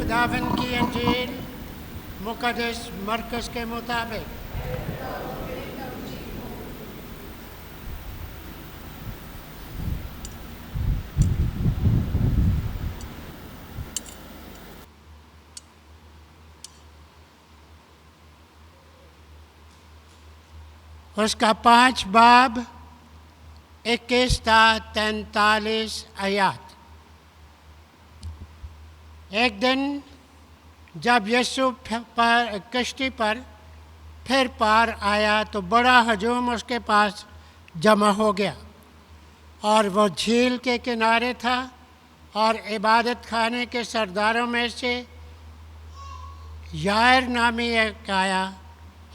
खुदावन की अंजील मुक़द्दस मरकज़ के मुताबिक। उसका 5 बाब 21 था 43 आयत। एक दिन जब यीशु कश्ती पर फिर पार आया तो बड़ा हजूम उसके पास जमा हो गया और वो झील के किनारे था और इबादत खाने के सरदारों में से यायर नामी एक आया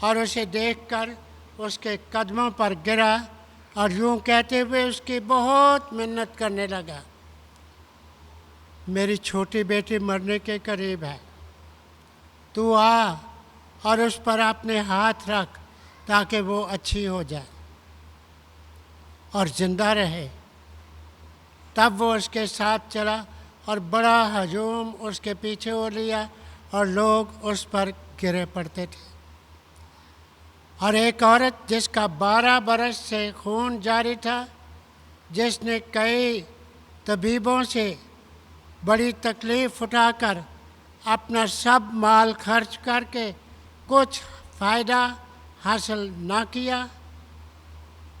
और उसे देखकर उसके कदमों पर गिरा और यूं कहते हुए उसकी बहुत मिन्नत करने लगा, मेरी छोटी बेटी मरने के करीब है, तू आ और उस पर अपने हाथ रख ताकि वो अच्छी हो जाए और ज़िंदा रहे। तब वो उसके साथ चला और बड़ा हजूम उसके पीछे हो लिया और लोग उस पर गिरे पड़ते थे। और एक औरत जिसका 12 बरस से खून जारी था, जिसने कई तबीबों से बड़ी तकलीफ़ उठाकर अपना सब माल खर्च करके कुछ फ़ायदा हासिल ना किया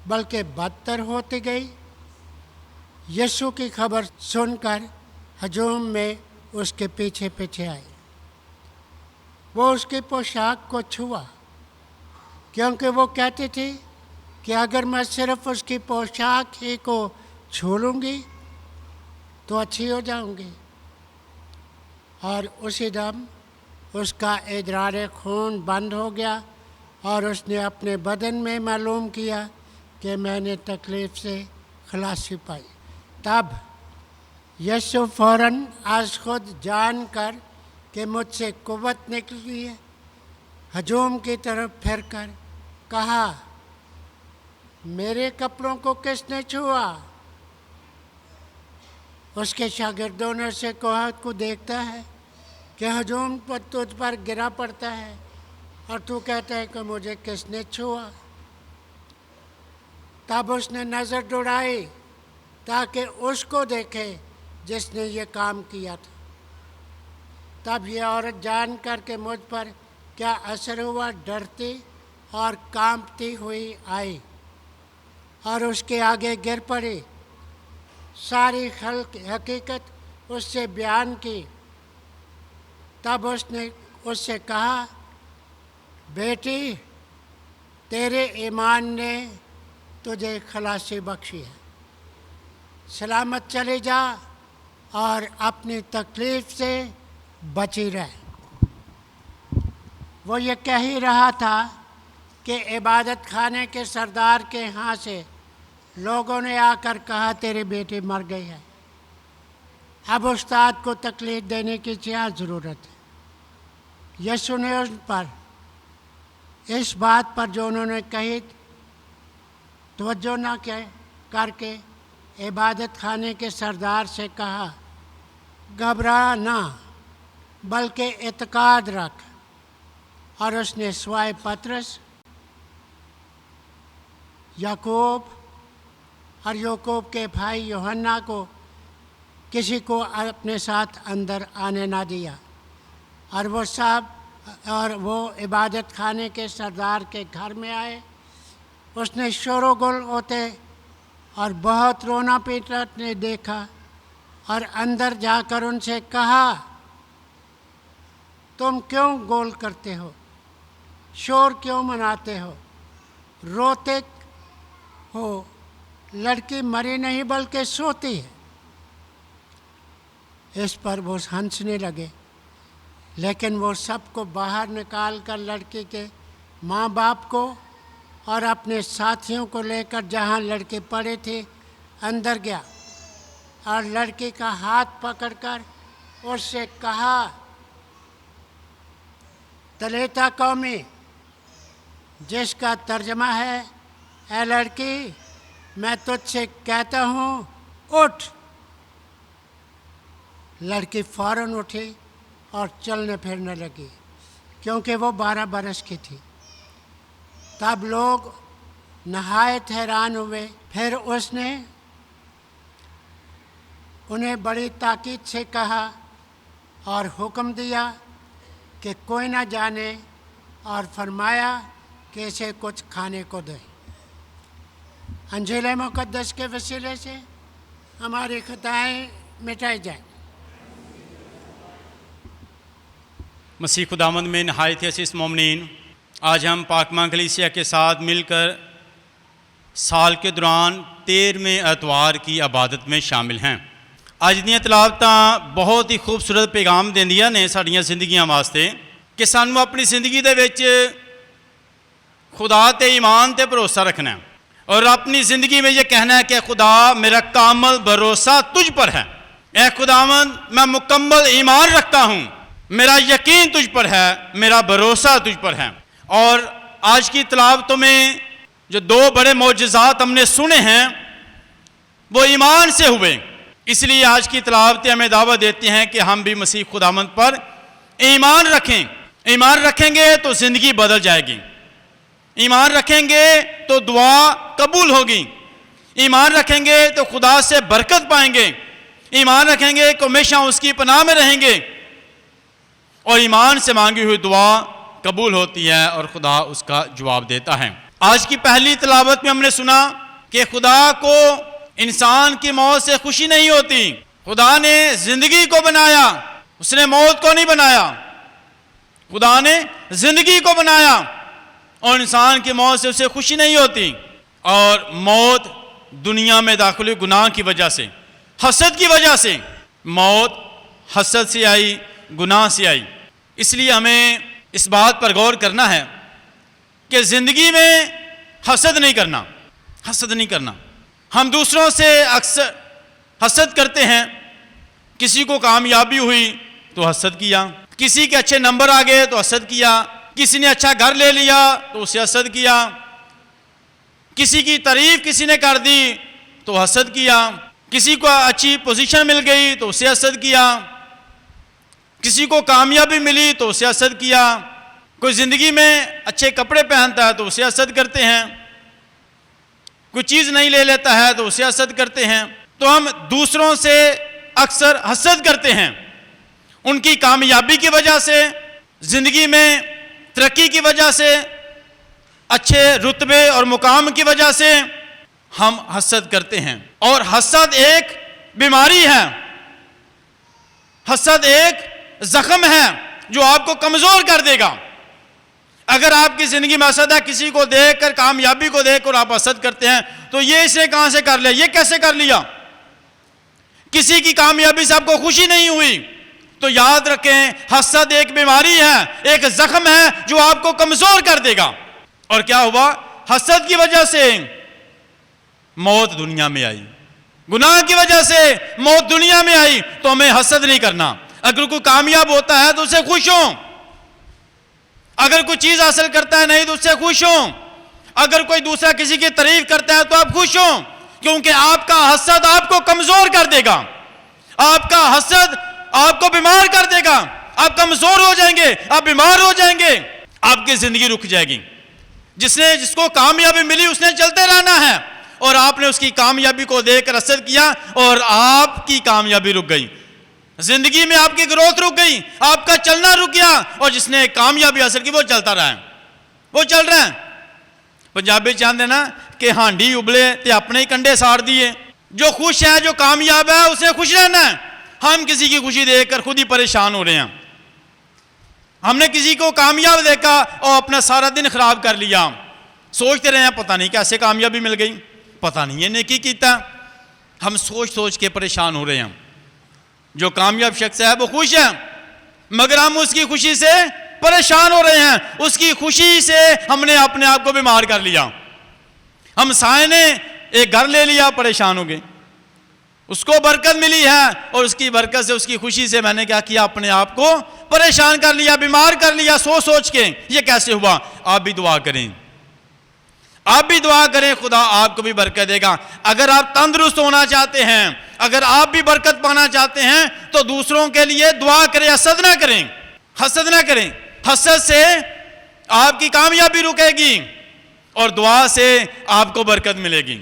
बल्कि बदतर होती गई, यीशु की खबर सुनकर हजूम में उसके पीछे पीछे आई। वो उसकी पोशाक को छुआ क्योंकि वो कहती थी कि अगर मैं सिर्फ उसकी पोशाक ही को छू लूँगी तो अच्छी हो जाऊँगी। और उसी दम उसका इदरार खून बंद हो गया और उसने अपने बदन में मालूम किया कि मैंने तकलीफ़ से खलासी पाई। तब यीशु फ़ौरन आज खुद जान कर कि मुझसे कुव्वत निकली है, हजूम की तरफ फिर कर कहा, मेरे कपड़ों को किसने छुआ? उसके शागिर्दों ने उसे कहा, को देखता है कि हजूम पर तुझ पर गिरा पड़ता है और तू कहता है कि मुझे किसने छुआ? तब उसने नज़र दौड़ाई ताकि उसको देखे जिसने ये काम किया था। तब ये औरत जान कर के मुझ पर क्या असर हुआ, डरती और कांपती हुई आई और उसके आगे गिर पड़ी, सारी हकीकत उससे बयान की। तब उसने उससे कहा, बेटी, तेरे ईमान ने तुझे खलासी बख्शी है, सलामत चले जा और अपनी तकलीफ़ से बची रह। वो ये कह ही रहा था कि इबादत खाने के सरदार के यहाँ से लोगों ने आकर कहा, तेरी बेटी मर गई है। अब उस्ताद को तकलीफ़ देने की क्या ज़रूरत है? यीशु ने उन पर इस बात पर जो उन्होंने कही तवज्जो न करके इबादत खाने के सरदार से कहा, घबरा ना बल्कि इत्काद रख। और उसने स्वाय पतरस, याकूब और याकूब के भाई यूहन्ना को किसी को अपने साथ अंदर आने ना दिया और वो इबादत खाने के सरदार के घर में आए। उसने शोरगुल होते और बहुत रोना पीटने ने देखा और अंदर जाकर उनसे कहा, तुम क्यों गोल करते हो, शोर क्यों मनाते हो, रोते हो? लड़की मरी नहीं बल्कि सोती है। इस पर वो हंसने लगे, लेकिन वो सबको बाहर निकाल कर लड़की के माँ बाप को और अपने साथियों को लेकर जहाँ लड़के पड़े थे अंदर गया और लड़की का हाथ पकड़कर उससे कहा, तलेता कौमी, जिसका तर्जमा है, ऐ लड़की, मैं तुझसे कहता हूँ, उठ। लड़की फ़ौरन उठी और चलने फिरने लगी, क्योंकि वो 12 बरस की थी। तब लोग नहायत हैरान हुए। फिर उसने उन्हें बड़ी ताकीद से कहा और हुक्म दिया कि कोई ना जाने, और फरमाया कि इसे कुछ खाने को दे। अंजील मुक़द्दस के वसीले से हमारी खताएं मिटाई जाए। मसीह खुदावंद में नहायत अज़ीज़ मोमिनीन, आज हम पाकमा कलीसिया के साथ मिलकर साल के दौरान 13वें एतवार की इबादत में शामिल हैं। अज ਦੀਆਂ ਤਲਾਵਤਾਂ बहुत ही खूबसूरत पैगाम ਦਿੰਦੀਆਂ ਨੇ ਸਾਡੀਆਂ ਜ਼ਿੰਦਗੀਆਂ ਵਾਸਤੇ कि ਸਾਨੂੰ अपनी ज़िंदगी ਦੇ ਵਿੱਚ खुदा ते ईमान ते भरोसा रखना है और अपनी ज़िंदगी में ये कहना है कि खुदा मेरा कामल भरोसा तुझ पर है। ए खुदावंद, मैं मुकम्मल ईमान रखता हूँ, मेरा यकीन तुझ पर है, मेरा भरोसा तुझ पर है। और आज की तलावतों में जो 2 बड़े मौजज़ात हमने सुने हैं वो ईमान से हुए, इसलिए आज की तलावतें हमें दावत देती हैं कि हम भी मसीह खुदावंद पर ईमान रखें। ईमान रखेंगे तो ज़िंदगी बदल जाएगी, ईमान रखेंगे तो दुआ कबूल होगी, ईमान रखेंगे तो खुदा से बरकत पाएंगे, ईमान रखेंगे तो हमेशा उसकी पनाह में रहेंगे और ईमान से मांगी हुई दुआ कबूल होती है और खुदा उसका जवाब देता है। आज की पहली तलावत में हमने सुना कि खुदा को इंसान की मौत से खुशी नहीं होती। खुदा ने जिंदगी को बनाया, उसने मौत को नहीं बनाया। खुदा ने जिंदगी को बनाया और इंसान की मौत से उसे खुशी नहीं होती। और मौत दुनिया में दाखिल हुई गुनाह की वजह से, हसद की वजह से। मौत हसद से आई, गुनाह से आई। इसलिए हमें इस बात पर गौर करना है कि ज़िंदगी में हसद नहीं करना, हसद नहीं करना। हम दूसरों से अक्सर हसद करते हैं। किसी को कामयाबी हुई तो हसद किया, किसी के अच्छे नंबर आ गए तो हसद किया, किसी ने अच्छा घर ले लिया तो उसे हसद किया, किसी की तारीफ किसी ने कर दी तो हसद किया, किसी को अच्छी पोजीशन मिल गई तो उसे हसद किया, किसी को कामयाबी मिली तो उसे हसद किया, कोई ज़िंदगी में अच्छे कपड़े पहनता है तो उसे हसद करते हैं, कोई चीज़ नहीं ले लेता है तो उसे हसद करते हैं। तो हम दूसरों से अक्सर हसद करते हैं, उनकी कामयाबी की वजह से, ज़िंदगी में तरक्की की वजह से, अच्छे रुतबे और मुकाम की वजह से हम हसद करते हैं। और हसद एक बीमारी है, हसद एक जख्म है जो आपको कमज़ोर कर देगा। अगर आपकी ज़िंदगी में हसद है, किसी को देखकर, कामयाबी को देखकर आप हसद करते हैं तो ये इसने कहाँ से कर लिया, ये कैसे कर लिया। किसी की कामयाबी से आपको खुशी नहीं हुई तो याद रखें, हसद एक बीमारी है, एक जख्म है जो आपको कमज़ोर कर देगा। और क्या हुआ, हसद की वजह से मौत दुनिया में आई, गुनाह की वजह से मौत दुनिया में आई। तो हमें हसद नहीं करना। अगर कोई कामयाब होता है तो उससे खुश हो, अगर कोई चीज़ हासिल करता है नहीं तो उससे खुश हो, अगर कोई दूसरा किसी की तारीफ करता है तो आप खुश हो, क्योंकि आपका हसद आपको कमज़ोर कर देगा, आपका हसद आपको बीमार कर देगा। आप कमज़ोर हो जाएंगे, आप बीमार हो जाएंगे, आपकी ज़िंदगी रुक जाएगी। जिसको कामयाबी मिली उसने चलते रहना है और आपने उसकी कामयाबी को देखकर हसद किया और आपकी कामयाबी रुक गई, जिंदगी में आपकी ग्रोथ रुक गई, आपका चलना रुक गया। और जिसने कामयाबी हासिल की वो चलता रहा है, वो चल रहा है। पंजाबी चाहते ना कि हांडी उबले ते अपने ही कंडे साड़ दिए। जो खुश है, जो कामयाब है, उसने खुश रहना है। हम किसी की खुशी देखकर खुद ही परेशान हो रहे हैं। हमने किसी को कामयाब देखा और अपना सारा दिन खराब कर लिया, सोचते रहे हैं पता नहीं कैसे कामयाबी मिल गई, पता नहीं ये नेकी कीता। हम सोच सोच के परेशान हो रहे हैं। जो कामयाब शख्स है वो खुश है, मगर हम उसकी खुशी से परेशान हो रहे हैं। उसकी खुशी से हमने अपने आप को बीमार कर लिया। हम साए ने एक घर ले लिया, परेशान हो गए। उसको बरकत मिली है और उसकी बरकत से, उसकी खुशी से मैंने क्या किया, अपने आप को परेशान कर लिया, बीमार कर लिया, सोच सोच के। ये कैसे हुआ? आप भी दुआ करें, आप भी दुआ करें, खुदा आपको भी बरकत देगा। अगर आप तंदुरुस्त होना चाहते हैं, अगर आप भी बरकत पाना चाहते हैं तो दूसरों के लिए दुआ करें, हसद ना करें, हसद ना करें। हसद से आपकी कामयाबी रुकेगी और दुआ से आपको बरकत मिलेगी।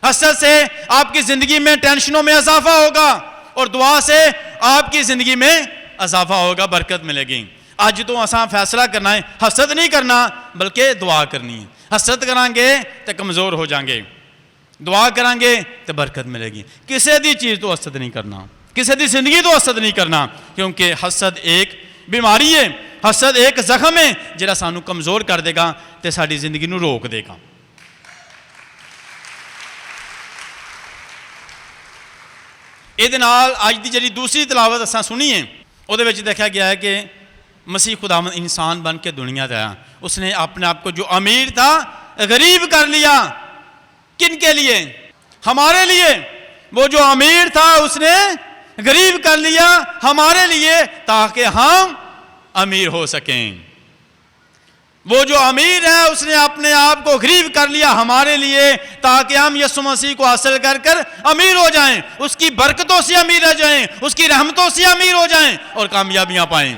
हसद से आपकी जिंदगी में टेंशनों में इजाफा होगा और दुआ से आपकी जिंदगी में इजाफा होगा, बरकत मिलेगी। आज तो असा फैसला करना है, हसद नहीं करना बल्कि दुआ करनी है। हसद करांगे तो कमज़ोर हो जाएंगे, दुआ करांगे तो बरकत मिलेगी। किसी दी चीज़ तो हसद नहीं करना, किसी दी जिंदगी तो हसद नहीं करना, क्योंकि हसद एक बीमारी है, हसद एक जख्म है जिहड़ा सानू कमज़ोर कर देगा तो साडी जिंदगी नू रोक देगा। ਇਹਦੇ ਨਾਲ ਅੱਜ ਦੀ ਜਿਹੜੀ दूसरी तलावत असां सुनी है ਉਹਦੇ ਵਿੱਚ देखा गया है कि मसीह खुदावंद इंसान बन के दुनिया में आया, उसने अपने आप को जो अमीर था गरीब कर लिया। किन के लिए? हमारे लिए। वो जो अमीर था उसने गरीब कर लिया हमारे लिए ताकि हम अमीर हो सकें। वो जो अमीर है उसने अपने आप को गरीब कर लिया हमारे लिए ताकि हम यीशु मसीह को हासिल कर कर अमीर हो जाएं, उसकी बरकतों से अमीर हो जाएं, उसकी रहमतों से अमीर हो जाएं और कामयाबियां पाएं।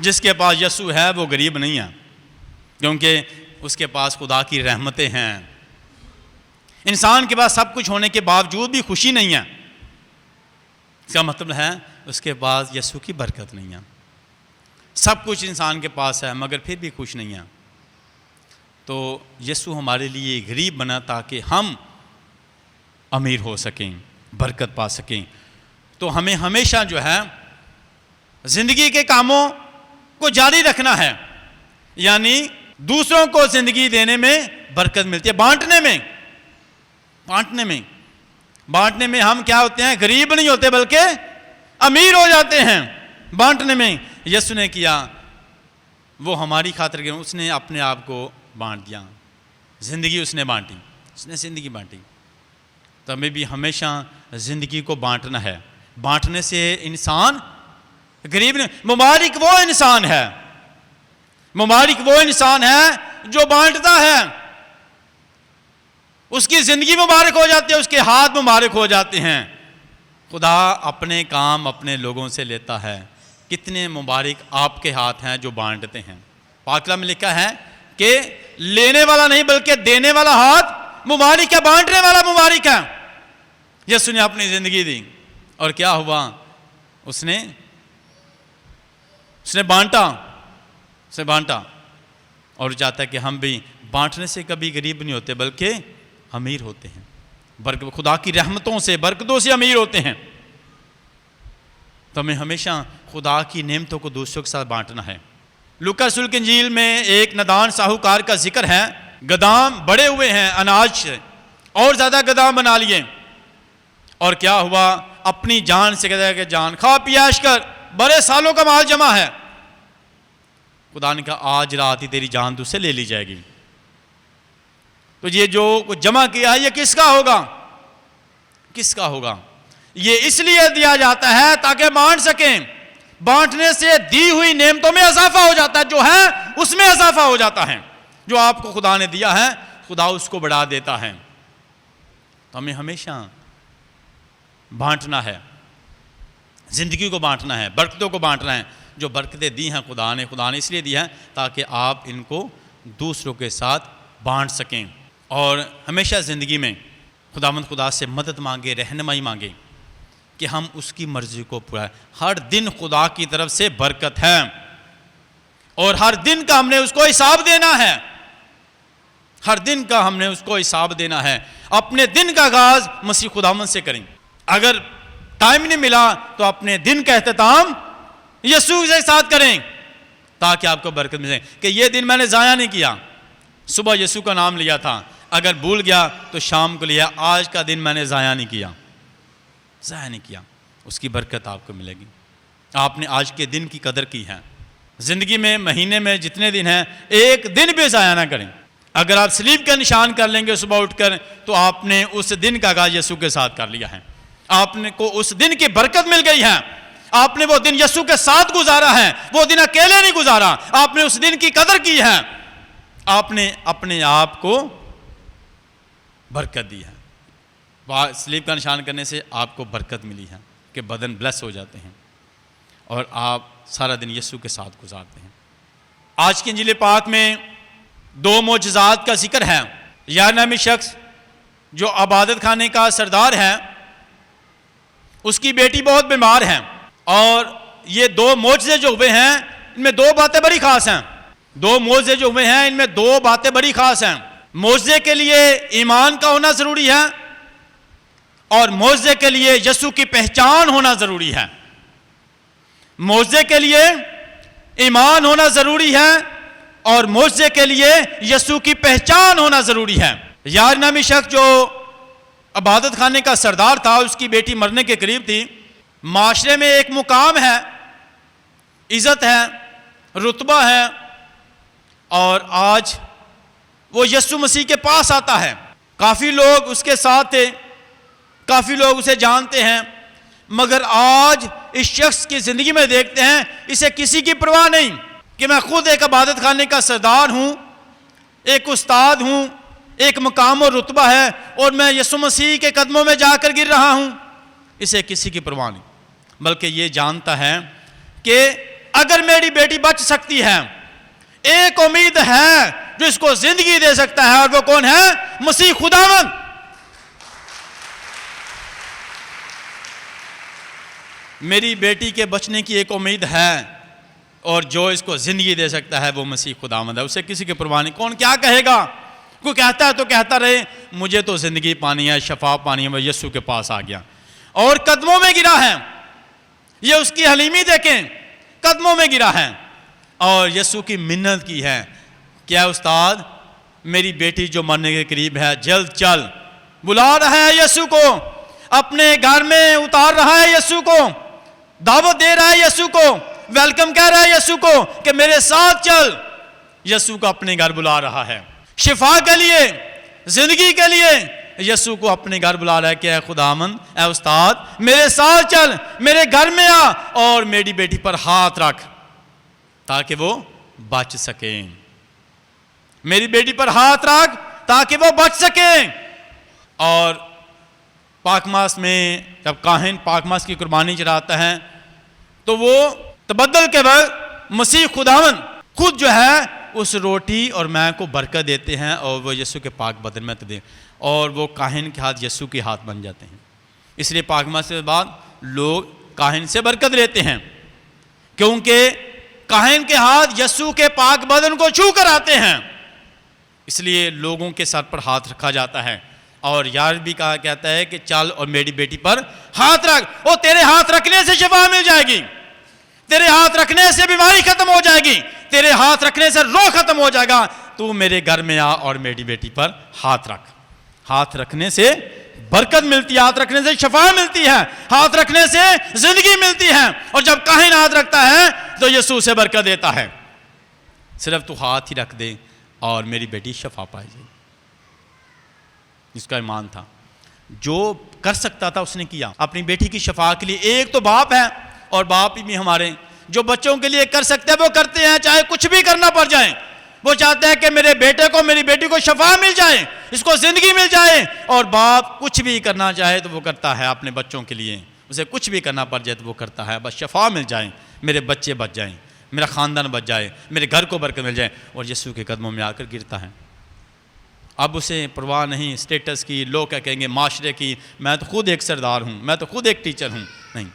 जिसके पास यीशु है वो गरीब नहीं है, क्योंकि उसके पास खुदा की रहमतें हैं। इंसान के पास सब कुछ होने के बावजूद भी खुशी नहीं है, इसका मतलब है उसके पास यीशु की बरकत नहीं है। सब कुछ इंसान के पास है मगर फिर भी खुश नहीं है। तो यीशु हमारे लिए गरीब बना ताकि हम अमीर हो सकें, बरकत पा सकें। तो हमें हमेशा जो है ज़िंदगी के कामों को जारी रखना है, यानी दूसरों को ज़िंदगी देने में बरकत मिलती है, बांटने में हम क्या होते हैं? गरीब नहीं होते बल्कि अमीर हो जाते हैं। बांटने में यीशु ने किया, वो हमारी खातिर के उसने अपने आप को बांट दिया, ज़िंदगी उसने बांटी, उसने ज़िंदगी बांटी। तो हमें भी हमेशा ज़िंदगी को बांटना है। बांटने से इंसान गरीब नहीं, मुबारक वो इंसान है, मुबारक वो इंसान है जो बांटता है, उसकी ज़िंदगी मुबारक हो जाती है, उसके हाथ मुबारक हो जाते हैं। खुदा अपने काम अपने लोगों से लेता है। कितने मुबारक आपके हाथ हैं जो बांटते हैं। पाक कलाम में लिखा है कि लेने वाला नहीं बल्कि देने वाला हाथ मुबारक है, बांटने वाला मुबारक है। यीशु ने अपनी ज़िंदगी दी और क्या हुआ? उसने बांटा और चाहता है कि हम भी बांटने से कभी गरीब नहीं होते बल्कि अमीर होते हैं, खुदा की रहमतों से बरकतों से अमीर होते हैं। तो हमें हमेशा खुदा की नेमतों को दूसरों के साथ बांटना है। लूका रसूल की इंजील में एक नदान साहूकार का जिक्र है। गोदाम बड़े हुए हैं अनाज से, और ज़्यादा गोदाम बना लिए, और क्या हुआ? अपनी जान से कहता है कि जान खा पियाश कर, बड़े सालों का माल जमा है। खुदा ने कहा आज रात ही तेरी जान तुझसे ले ली जाएगी। तो ये जो कुछ जमा किया है ये किसका होगा? किसका होगा? ये इसलिए दिया जाता है ताकि बांट सकें। बांटने से दी हुई नेमतों में इजाफा हो जाता है, जो है उसमें इजाफा हो जाता है। जो आपको खुदा ने दिया है खुदा उसको बढ़ा देता है। तो हमें हमेशा बांटना है, जिंदगी को बांटना है, बरकतों को बांटना है। जो बरकतें दी हैं खुदा ने इसलिए दी है ताकि आप इनको दूसरों के साथ बांट सकें। और हमेशा ज़िंदगी में खुदा से मदद मांगे, रहनुमाई मांगे कि हम उसकी मर्ज़ी को पूरा। हर दिन खुदा की तरफ से बरकत है और हर दिन का हमने उसको हिसाब देना है, हर दिन का हमने उसको हिसाब देना है। अपने दिन का आगाज़ मसीह खुदावंद से करें। अगर टाइम नहीं मिला तो अपने दिन का एहतमाम यीशु के साथ करें ताकि आपको बरकत मिले। कि ये दिन मैंने ज़ाया नहीं किया, सुबह यीशु का नाम लिया था, अगर भूल गया तो शाम को लिया, आज का दिन मैंने ज़ाया नहीं किया, उसकी बरकत आपको मिलेगी। आपने आज के दिन की कदर की है। ज़िंदगी में महीने में जितने दिन हैं एक दिन भी ज़ाया ना करें। अगर आप स्लीप का निशान कर लेंगे सुबह उठकर तो आपने उस दिन का आगाज़ यीशु के साथ कर लिया है, आपने को उस दिन की बरकत मिल गई है। आपने वो दिन यीशु के साथ गुजारा है, वो दिन अकेले नहीं गुजारा, आपने उस दिन की कदर की है। आपने अपने आप को बरकत दी है। स्लीप का निशान करने से आपको बरकत मिली है कि बदन ब्लेस हो जाते हैं और आप सारा दिन यीशु के साथ गुजारते हैं। आज की इंजील पाक में 2 मोजज़ात का जिक्र है। या नामी शख्स जो इबादत खाने का सरदार है, उसकी बेटी बहुत बीमार है और ये 2 मोजज़े जो हुए हैं इनमें 2 बातें बड़ी खास हैं। 2 मोजज़े जो हुए हैं इनमें 2 बातें बड़ी खास हैं। मोजज़े के लिए ईमान का होना ज़रूरी है और मोजज़े के लिए यीशु की पहचान होना ज़रूरी है। मोजज़े के लिए ईमान होना ज़रूरी है और मोजज़े के लिए यीशु की पहचान होना ज़रूरी है। यार नामी शख्स जो इबादत खाने का सरदार था, उसकी बेटी मरने के करीब थी। माशरे में एक मुकाम है, इज़्ज़त है, रुतबा है और आज वो यीशु मसीह के पास आता है। काफ़ी लोग उसके साथ थे, काफ़ी लोग उसे जानते हैं, मगर आज इस शख्स की ज़िंदगी में देखते हैं इसे किसी की परवाह नहीं कि मैं खुद एक इबादत खाने का सरदार हूँ, एक उस्ताद हूँ, एक मकाम और रुतबा है और मैं यीशु मसीह के कदमों में जाकर गिर रहा हूँ। इसे किसी की परवाह नहीं, बल्कि ये जानता है कि अगर मेरी बेटी बच सकती है, एक उम्मीद है जो इसको जिंदगी दे सकता है और वो कौन है? मसीह खुदावंद। मेरी बेटी के बचने की एक उम्मीद है और जो इसको जिंदगी दे सकता है वो मसीह खुदावंद है। उसे किसी की परवाह नहीं। कौन क्या कहेगा? कोई कहता है तो कहता रहे, मुझे तो जिंदगी पानी है, शफा पानी है। मैं यीशु के पास आ गया और कदमों में गिरा है। ये उसकी हलीमी देखें, कदमों में गिरा है और यीशु की मिन्नत की है, क्या उस्ताद मेरी बेटी जो मरने के करीब है, जल्द चल। बुला रहा है यीशु को, अपने घर में उतार रहा है यीशु को, दावत दे रहा है यीशु को, वेलकम कह रहा है यीशु को कि मेरे साथ चल। यीशु को अपने घर बुला रहा है, शिफा के लिए, जिंदगी के लिए यीशु को अपने घर बुला रहा है कि ऐ खुदावंद, ऐ उस्ताद मेरे साथ चल, मेरे घर में आ और मेरी बेटी पर हाथ रख ताकि वो बच सके। मेरी बेटी पर हाथ रख ताकि वो बच सके। और पाकमास में जब काहिन पाकमास की कुर्बानी चढ़ाता है तो वो तबद्दल के वक्त मसीह खुदावंद खुद जो है उस रोटी और मैं को बरकत देते हैं और वो यीशु के पाक बदन में दे और वो काहिन के हाथ यीशु के हाथ बन जाते हैं। इसलिए पाकमास के बाद लोग काहिन से बरकत लेते हैं क्योंकि काहिन के हाथ यीशु के पाक बदन को छू कर आते हैं। इसलिए लोगों के सर पर हाथ रखा जाता है और यार भी कहा कहता है कि चल और मेरी बेटी पर हाथ रख। और तेरे हाथ रखने से शिफा मिल जाएगी, तेरे हाथ रखने से बीमारी खत्म हो जाएगी, तेरे हाथ रखने से रोग खत्म हो जाएगा। तू मेरे घर में आ और मेरी बेटी पर हाथ रख। हाथ रखने से बरकत मिलती है, हाथ रखने से शफा मिलती है, हाथ रखने से जिंदगी मिलती है। और जब काहिन हाथ रखता है तो यीशु से बरकत देता है। सिर्फ तू हाथ ही रख दे और मेरी बेटी शफा पाई जाए। इसका ईमान था, जो कर सकता था उसने किया अपनी बेटी की शफा के लिए। एक तो बाप है और बाप भी हमारे जो बच्चों के लिए कर सकते हैं वो करते हैं, चाहे कुछ भी करना पड़ जाए। वो चाहते हैं कि मेरे बेटे को, मेरी बेटी को शफा मिल जाए, इसको जिंदगी मिल जाए। और बाप कुछ भी करना चाहे तो वो करता है अपने बच्चों के लिए। उसे कुछ भी करना पड़ जाए तो वो करता है, बस शफा मिल जाए, मेरे बच्चे बच जाएं, मेरा ख़ानदान बच जाए, मेरे घर को बरकत मिल जाए। और यीशु के कदमों में आकर गिरता है। अब उसे परवाह नहीं स्टेटस की, लोग क्या कहेंगे, माशरे की, मैं तो खुद एक सरदार हूँ, मैं तो खुद एक टीचर हूँ। नहीं,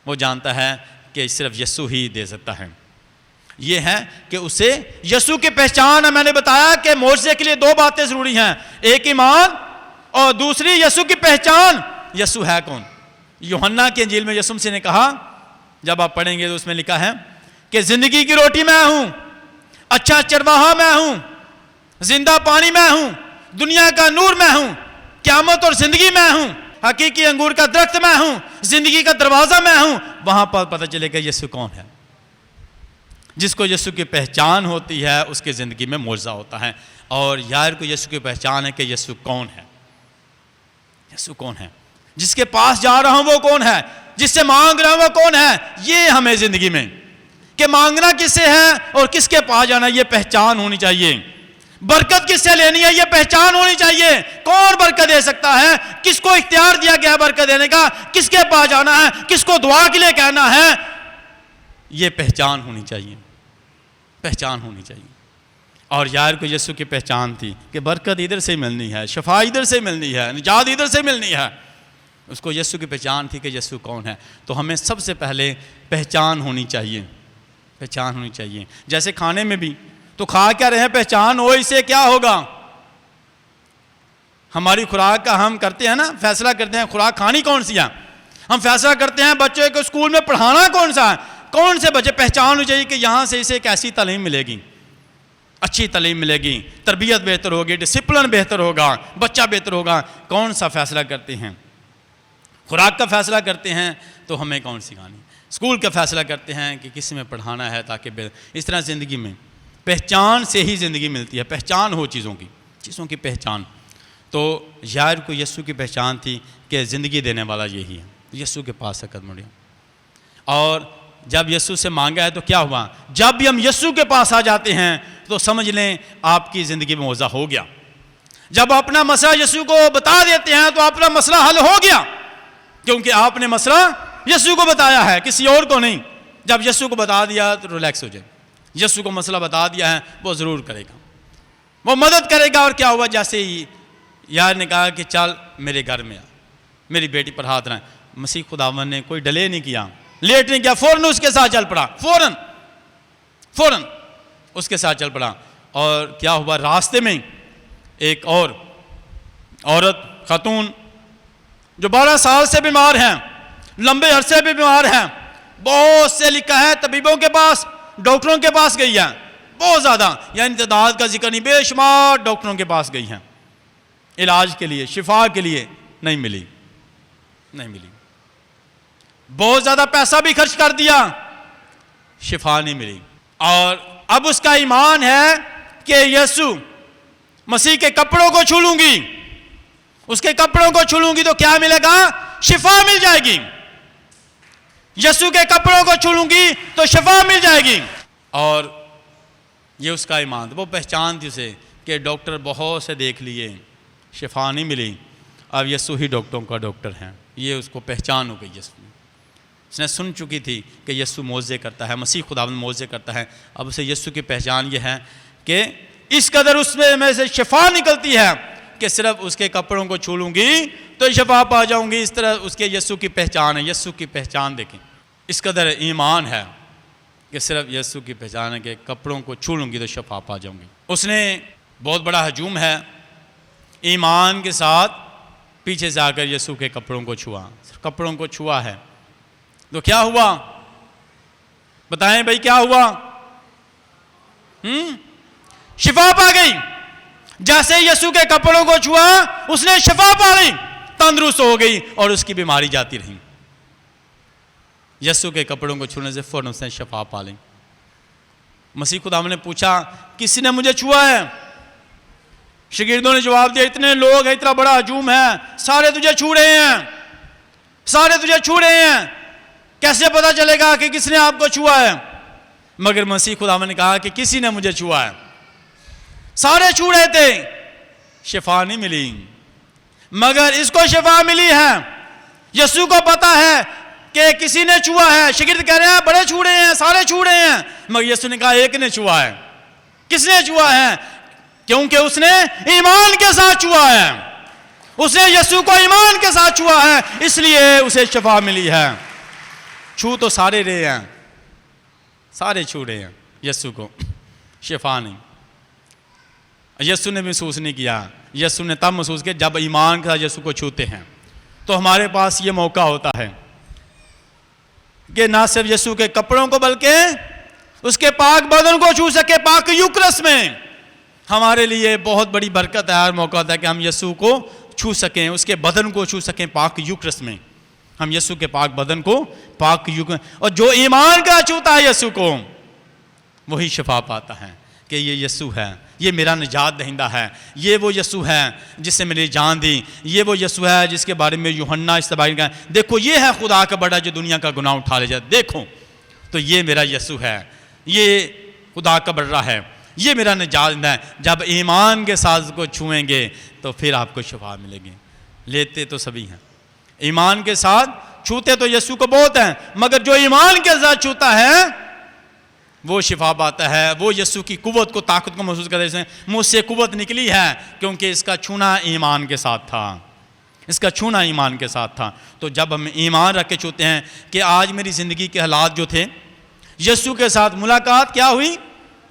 वो जानता है कि सिर्फ यीशु ही दे सकता है। ये है कि उसे यीशु की पहचान है। मैंने बताया कि मोजज़े के लिए 2 बातें ज़रूरी हैं, एक ईमान और दूसरी यीशु की पहचान। यीशु है कौन? यूहन्ना की इंजील में यीशु मसीह ने कहा, जब आप पढ़ेंगे तो उसमें लिखा है कि ज़िंदगी की रोटी मैं हूँ, अच्छा चरवाहा मैं हूँ, जिंदा पानी मैं हूँ, दुनिया का नूर मैं हूँ, क़यामत और ज़िंदगी मैं हूँ, हकीकी अंगूर का दरख्त मैं हूँ, ज़िंदगी का दरवाज़ा मैं हूँ। वहाँ पर पता चलेगा यीशु कौन है। जिसको यीशु की पहचान होती है उसकी ज़िंदगी में मोज़ा होता है। और यार को यीशु की पहचान है कि यीशु कौन है, यीशु कौन है, जिसके पास जा रहा हूँ वो कौन है, जिससे मांग रहा हूँ वो कौन है। ये हमें ज़िंदगी में कि मांगना किससे है और किसके पास जाना, ये पहचान होनी चाहिए। बरकत किससे लेनी है ये पहचान होनी चाहिए। कौन बरकत दे सकता है, किसको इख्तियार दिया गया बरकत देने का, किसके पास जाना है, किसको दुआ के लिए कहना है, ये पहचान होनी चाहिए, पहचान होनी चाहिए। और यार को यीशु की पहचान थी कि बरकत इधर से मिलनी है, शफा इधर से मिलनी है, निजात इधर से मिलनी है। उसको यीशु की पहचान थी कि यीशु कौन है। तो हमें सबसे पहले पहचान होनी चाहिए, पहचान होनी चाहिए। जैसे खाने में भी तो खा क्या रहे हैं, पहचान हो इससे क्या होगा। हमारी खुराक का हम करते हैं ना, फैसला करते हैं खुराक खानी कौन सी है। हम फैसला करते हैं बच्चे को स्कूल में पढ़ाना कौन सा है, कौन से बच्चे, पहचान होनी चाहिए कि यहाँ से इसे एक ऐसी तालीम मिलेगी, अच्छी तालीम मिलेगी, तरबियत बेहतर होगी, डिसिप्लिन बेहतर होगा, बच्चा बेहतर होगा। कौन सा फैसला करते हैं, खुराक का फैसला करते हैं तो हमें कौन सिखानी, स्कूल का फैसला करते हैं कि किस में पढ़ाना है ताकि इस तरह ज़िंदगी में पहचान से ही ज़िंदगी मिलती है, पहचान हो चीज़ों की पहचान। तो यार को यीशु की पहचान थी कि ज़िंदगी देने वाला यही है। यीशु के पास से कदम बढ़िया, और जब यीशु से मांगा है तो क्या हुआ, जब भी हम यीशु के पास आ जाते हैं तो समझ लें आपकी ज़िंदगी में मौज़ा हो गया। जब अपना मसला यीशु को बता देते हैं तो अपना मसला हल हो गया, क्योंकि आपने मसला यीशु को बताया है, किसी और को नहीं। जब यीशु को बता दिया तो रिलैक्स हो जाए। यीशु को मसला बता दिया है, वो ज़रूर करेगा, वो मदद करेगा। और क्या हुआ, जैसे ही यार ने कहा कि चल मेरे घर में आ, मेरी बेटी पर हाथ रहे, मसीह खुदावन ने कोई डिले नहीं किया, लेट नहीं किया, फ़ौरन उसके साथ चल पड़ा, फ़ौरन उसके साथ चल पड़ा। और क्या हुआ, रास्ते में एक और औरत खातून जो 12 साल से बीमार हैं, लंबे अरसे भी बीमार हैं, बहुत से लिखा है तबीबों के पास, डॉक्टरों के पास गई है, बहुत ज़्यादा, यानी तादाद का जिक्र नहीं, बेशुमार डॉक्टरों के पास गई हैं इलाज के लिए, शिफा के लिए, नहीं मिली। बहुत ज़्यादा पैसा भी खर्च कर दिया, शिफा नहीं मिली। और अब उसका ईमान है कि यीशु मसीह के कपड़ों को छू लूंगी, उसके कपड़ों को छू लूंगी तो क्या मिलेगा, शिफा मिल जाएगी। यीशु के कपड़ों को छू लूंगी तो शिफा मिल जाएगी। और ये उसका ईमान था, वो पहचान थी उसे कि डॉक्टर बहुत से देख लिए, शिफा नहीं मिली, अब यीशु ही डॉक्टरों का डॉक्टर है। ये उसको पहचान हो गई। उसने सुन चुकी थी कि यीशु मौजे करता है, मसीह खुदावंद मौजे करता है। अब उसे यीशु की पहचान ये है कि इस कदर उसमें में से शिफा निकलती है कि सिर्फ उसके कपड़ों को छू लूँगी तो शिफा पा जाऊँगी। इस तरह उसके यीशु की पहचान है। यीशु की पहचान देखें, इस कदर ईमान है कि सिर्फ यीशु की पहचान है कि कपड़ों को छू लूँगी तो शिफा पा जाऊँगी। उसने बहुत बड़ा हजूम है, ईमान के साथ पीछे से आकर यीशु के कपड़ों को छुआ, कपड़ों को छुआ है तो क्या हुआ, बताएं भाई क्या हुआ, शिफा पा गई। जैसे यीशु के कपड़ों को छुआ उसने शिफा पा ली, तंदुरुस्त हो गई और उसकी बीमारी जाती रही। यीशु के कपड़ों को छूने से फौरन उसने शिफा पा ली। मसीह खुदावंद ने पूछा किसी ने मुझे छुआ है? शागिर्दों ने जवाब दिया इतने लोग हैं, इतना बड़ा हजूम है, सारे तुझे छू रहे हैं, सारे तुझे छू रहे हैं, कैसे पता चलेगा कि किसने आपको छुआ है? मगर मसीह खुदावंद ने कहा कि किसी ने मुझे छुआ है। सारे छू रहे थे, शिफा नहीं मिली, मगर इसको शिफा मिली है। यीशु को पता है कि किसी ने छुआ है। शागिर्द कह रहे हैं बड़े छू रहे हैं, सारे छू रहे हैं, मगर यीशु ने कहा एक ने छुआ है। किसने छुआ है? क्योंकि उसने ईमान के साथ छुआ है, उसने यीशु को ईमान के साथ छुआ है, इसलिए उसे शिफा मिली है। छू तो सारे रहे हैं, सारे छू रहे हैं यीशु को, शिफा नहीं। यीशु ने महसूस नहीं किया, यीशु ने तब महसूस किया जब ईमान के साथ यीशु को छूते हैं। तो हमारे पास ये मौका होता है कि ना सिर्फ यीशु के कपड़ों को बल्कि उसके पाक बदन को छू सके। पाक यूकरस में हमारे लिए बहुत बड़ी बरकत है, मौका होता है कि हम यीशु को छू सकें, उसके बदन को छू सकें। पाक यूकरस में हम यीशु के पाक बदन को, पाक यूकरस, और जो ईमान का छूता है यीशु को वही शिफा पाता है कि ये यीशु है, ये मेरा निजात दहिंदा है, ये वो यीशु है जिसने मेरी जान दी, ये वो यीशु है जिसके बारे में यूहन्ना इस्तबारी का देखो ये है खुदा का बड़ा जो दुनिया का गुनाह उठा ले जाए, देखो तो ये मेरा यीशु है, ये खुदा का बड़ा है। ये मेरा निजात है। जब ईमान के साथ को छुएंगे तो फिर आपको शिफा मिलेगी। लेते तो सभी हैं, ईमान के साथ छूते तो यीशु को बहुत हैं, मगर जो ईमान के साथ छूता है वो शिफा पाता है, वो यीशु की कुव्वत को, ताकत को महसूस करते हैं। मुझसे कुव्वत निकली है क्योंकि इसका छूना ईमान के साथ था, इसका छूना ईमान के साथ था। तो जब हम ईमान रख के छूते हैं कि आज मेरी ज़िंदगी के हालात जो थे, यीशु के साथ मुलाकात क्या हुई,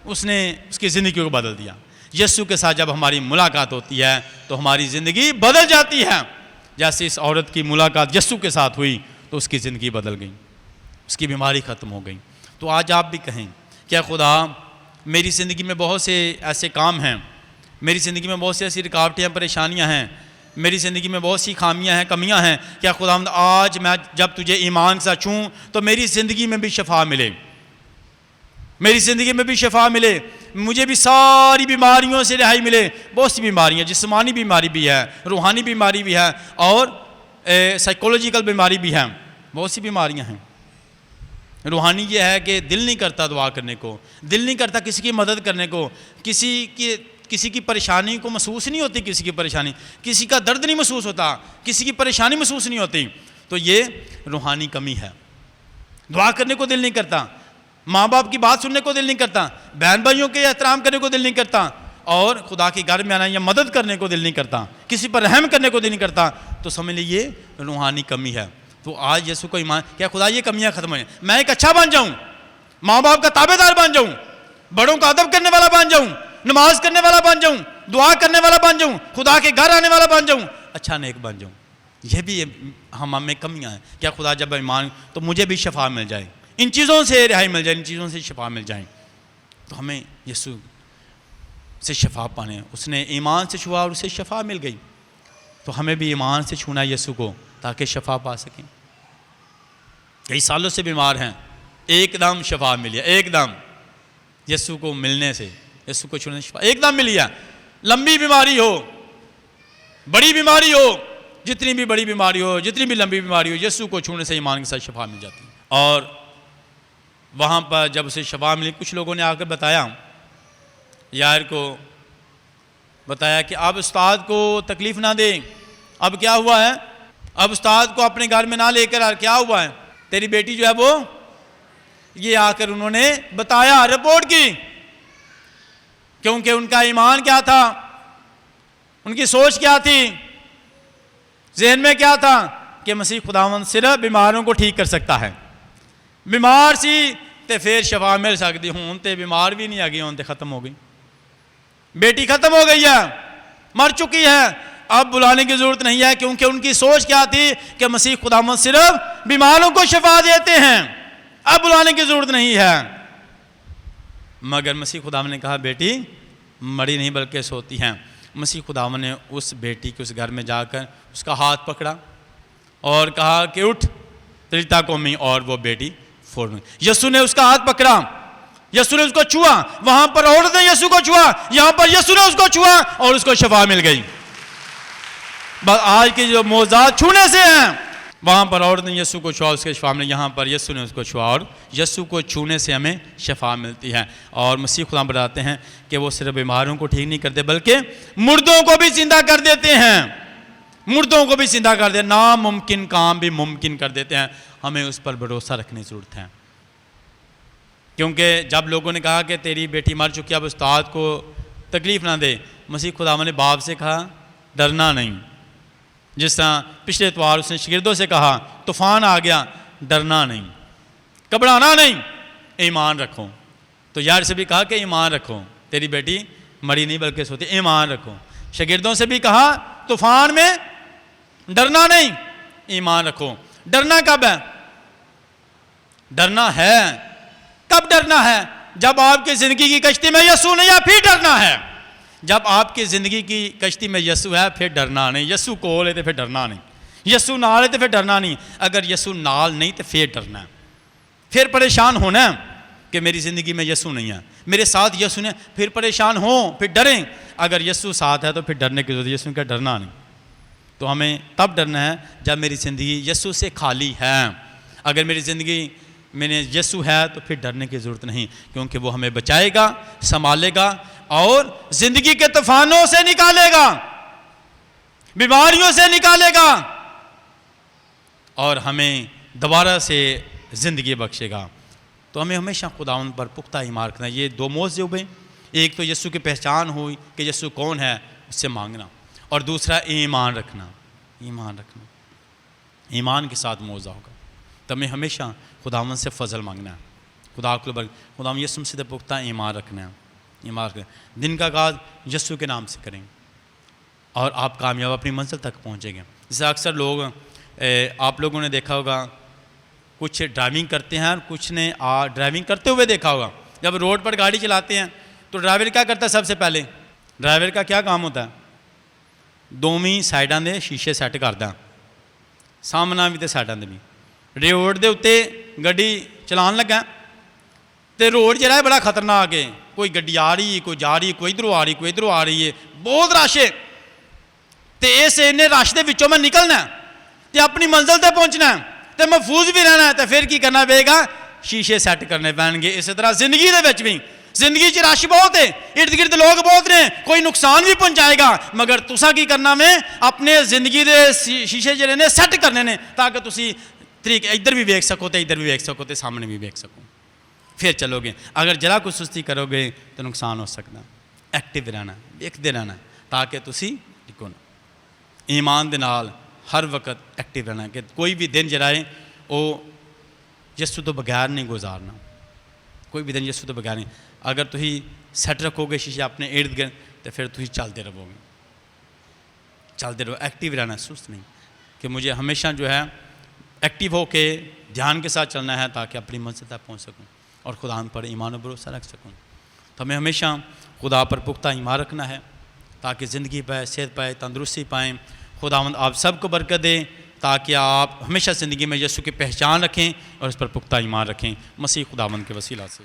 उसने उसकी ज़िंदगी को बदल दिया। यीशु के साथ जब हमारी मुलाकात होती है तो हमारी ज़िंदगी बदल जाती है। जैसे इस औरत की मुलाकात यीशु के साथ हुई तो उसकी ज़िंदगी बदल गई, उसकी बीमारी ख़त्म हो गई। तो आज आप भी कहें, क्या खुदा मेरी ज़िंदगी में बहुत से ऐसे काम हैं, मेरी ज़िंदगी में बहुत सी ऐसी रुकावटें हैं, परेशानियां हैं, मेरी ज़िंदगी में बहुत सी खामियां हैं, कमियां हैं, क्या खुदा आज मैं जब तुझे ईमान से छूं तो मेरी ज़िंदगी में भी शफा मिले, मेरी ज़िंदगी में भी शफा मिले, मुझे भी सारी बीमारियों से रिहाई मिले। बहुत सी बीमारियाँ, जिस्मानी बीमारी भी है, रूहानी बीमारी भी है और साइकोलॉजिकल बीमारी भी है, बहुत सी बीमारियाँ हैं। रूहानी ये है कि दिल नहीं करता दुआ करने को, दिल नहीं करता किसी की मदद करने को, किसी की परेशानी को महसूस नहीं होती, किसी की परेशानी, किसी का दर्द नहीं महसूस होता, किसी की परेशानी महसूस नहीं होती। तो ये रूहानी कमी है। दुआ करने को दिल नहीं करता, माँ बाप की बात सुनने को दिल नहीं करता, बहन भाइयों के एहतराम करने को दिल नहीं करता, और खुदा के घर में आना या मदद करने को दिल नहीं करता, किसी पर रहम करने को दिल नहीं करता। तो समझ लीजिए रूहानी कमी है। तो आज यीशु को ईमान, क्या खुदा ये कमियां खत्म हो जाए, मैं एक अच्छा बन जाऊं, माँ बाप का ताबेदार बन जाऊं, बड़ों का अदब करने वाला बन जाऊं, नमाज करने वाला बन जाऊं, दुआ करने वाला बन जाऊं, खुदा के घर आने वाला बन जाऊं, अच्छा नेक बन जाऊं। ये भी हम में कमियां हैं। क्या खुदा जब ईमान, तो मुझे भी शफा मिल जाए, इन चीज़ों से रिहाई मिल जाए, इन चीज़ों से शफा मिल जाए। तो हमें यीशु से शफा पाने, उसने ईमान से छुआ और उसे शफा मिल गई। तो हमें भी ईमान से छूना यीशु को, ताकि शफा पा सकें। कई सालों से बीमार हैं, एकदम शफा मिली है, एकदम यीशु को मिलने से, यीशु को छूने से शफा एकदम मिली है। लंबी बीमारी हो, बड़ी बीमारी हो, जितनी भी बड़ी बीमारी हो, जितनी भी लंबी बीमारी हो, यीशु को छूने से ईमान के साथ शफा मिल जाती है। और वहाँ पर जब उसे शफा मिली, कुछ लोगों ने आकर बताया, यार को बताया कि अब उस्ताद को तकलीफ़ ना दें। अब क्या हुआ है, अब उस्ताद को अपने घर में ना लेकर आ, क्या हुआ है, तेरी बेटी जो है वो, ये आकर उन्होंने बताया, रिपोर्ट की, क्योंकि उनका ईमान क्या था, उनकी सोच क्या थी, जहन में क्या था कि मसीह खुदावंद सिर्फ बीमारों को ठीक कर सकता है। बीमार सी ते फिर शफा मिल सकती, हूं ते बीमार भी नहीं आ गई, हूं ते खत्म हो गई, बेटी खत्म हो गई है, मर चुकी है, अब बुलाने की जरूरत नहीं है, क्योंकि उनकी सोच क्या थी कि मसीह खुदावंद सिर्फ बीमारों को शफा देते हैं, अब बुलाने की जरूरत नहीं है। मगर मसीह खुदावंद ने कहा, बेटी मरी नहीं बल्कि सोती हैं। मसीह खुदावंद ने उस बेटी के उस घर में जाकर उसका हाथ पकड़ा और कहा कि उठ त्रिता कौमी, और वो बेटी फौरन, यीशु ने उसका हाथ पकड़ा, यीशु ने उसको छुआ, वहां पर औरत ने यीशु को छुआ, यहां पर यीशु ने उसको छुआ और उसको शफा मिल गई। बस आज की जो मौजूद छूने से हैं, वहां पर औरत ने यीशु को छुआ, उसके शफा मिले, यहाँ पर यीशु ने उसको छुआ और यीशु को छूने से हमें शफा मिलती है। और मसीह खुदा बताते हैं कि वो सिर्फ बीमारों को ठीक नहीं करते बल्कि मुर्दों को भी जिंदा कर देते हैं, मुर्दों को भी जिंदा कर देते, नामुमकिन काम भी मुमकिन कर देते हैं। हमें उस पर भरोसा रखने की ज़रूरत है, क्योंकि जब लोगों ने कहा कि तेरी बेटी मर चुकी है, अब उस्ताद को तकलीफ़ ना दे, मसीह खुदावंद ने बाप से कहा डरना नहीं। जिस तरह पिछले इतवार उसने शागिर्दों से कहा तूफ़ान आ गया, डरना नहीं, घबराना नहीं, ईमान रखो। तो यार से भी कहा कि ईमान रखो, तेरी बेटी मरी नहीं बल्कि सोती, ईमान रखो। शागिर्दों से भी कहा तूफ़ान में डरना नहीं, ईमान रखो। डरना कब है, डरना है, कब डरना है, जब आपकी ज़िंदगी की कश्ती में यीशु नहीं है, फिर डरना है। जब आपकी ज़िंदगी की कश्ती में यीशु है फिर डरना नहीं, यीशु कोल है तो फिर डरना नहीं, यीशु नाल है तो फिर डरना नहीं। अगर यीशु नाल नहीं तो फिर डरना है, फिर परेशान होना है कि मेरी ज़िंदगी में यीशु नहीं है, मेरे साथ यीशु ने, फिर परेशान हो, फिर डरें। अगर यीशु साथ है तो फिर डरने की जरूरत, यीशु का डरना नहीं। तो हमें तब डरना है जब मेरी ज़िंदगी यीशु से खाली है। अगर मेरी ज़िंदगी मैंने यीशु है तो फिर डरने की ज़रूरत नहीं, क्योंकि वो हमें बचाएगा, संभालेगा और ज़िंदगी के तूफानों से निकालेगा, बीमारियों से निकालेगा और हमें दोबारा से ज़िंदगी बख्शेगा। तो हमें हमेशा खुदावंद पर पुख्ता ईमान रखना। ये दो मौज़े हुए, एक तो यीशु की पहचान हुई कि यीशु कौन है, उससे मांगना, और दूसरा ईमान रखना। ईमान रखना, ईमान के साथ मौज़ा होगा। तो हमें हमेशा खुदावंद से फजल मांगना है, खुदावंद यीशु मसीह पुख्ता ईमान रखना है, ईमान रखना। दिन का आगाज़ यीशु के नाम से करेंगे और आप कामयाब अपनी मंजिल तक पहुँचेंगे। जैसे अक्सर लोग, आप लोगों ने देखा होगा, कुछ ड्राइविंग करते हैं और कुछ ने ड्राइविंग करते हुए देखा होगा। जब रोड पर गाड़ी चलाते हैं तो ड्राइवर क्या करता है? सबसे पहले ड्राइवर का क्या काम होता है? दोवीं साइडां दे शीशे सैट करदा, सामना भी तो साइडां दे भी। रोड के उत्ते गड्डी चलान लगा तो रोड जरा है बड़ा खतरनाक है, कोई गड्डी आ रही है, कोई जा रही है, कोई इधरों आ रही, कोई इधरों आ रही है, बहुत रश है। तो इस इन्ने रश के विचों मैं निकलना तो अपनी मंजिल तक पहुँचना तो महफूज भी रहना है, तो फिर की करना पेगा? शीशे सैट करने पैणगे। इस तरह जिंदगी के भी, जिंदगी च रश बहुत है, इर्द गिर्द लोग बहुत ने, कोई नुकसान भी पहुंचाएगा, मगर तुसा की करना में अपने जिंदगी के शीशे जड़े ने सैट करने ने, ताकि तुसी तरीके इधर भी वेख सको तो इधर भी वेख सको तो सामने भी वेख सको, फिर चलोगे। अगर जरा कुछ सुस्ती करोगे तो नुकसान हो सकता। एक्टिव रहना, देखते रहना, ताकि तुसी टिको ना। ईमान दे नाल हर वक्त एक्टिव रहना कि कोई भी दिन जरा है वो यीशु तो बगैर नहीं गुजारना, कोई भी दिन यीशु तो बगैर नहीं। अगर तुम सैट रखोगे शीशे अपने इर्द गिर्द तो फिर तुम चलते रहोगे, चलते रहो। एक्टिव रहना, सुस्त नहीं, कि मुझे हमेशा जो है एक्टिव होके ध्यान के साथ चलना है ताकि अपनी मंजिल तक पहुँच सकूँ और खुदा पर ईमान और भरोसा रख सकूँ। तो हमें हमेशा खुदा पर पुख्ता ईमान रखना है ताकि ज़िंदगी पाए, सेहत पाए, तंदुरुस्ती पाएँ। खुदावंद आप सबको बरकत दें ताकि आप हमेशा ज़िंदगी में यीशु की पहचान रखें और उस पर पुख्ता ईमान रखें। मसीह खुदावंद के वसीला से।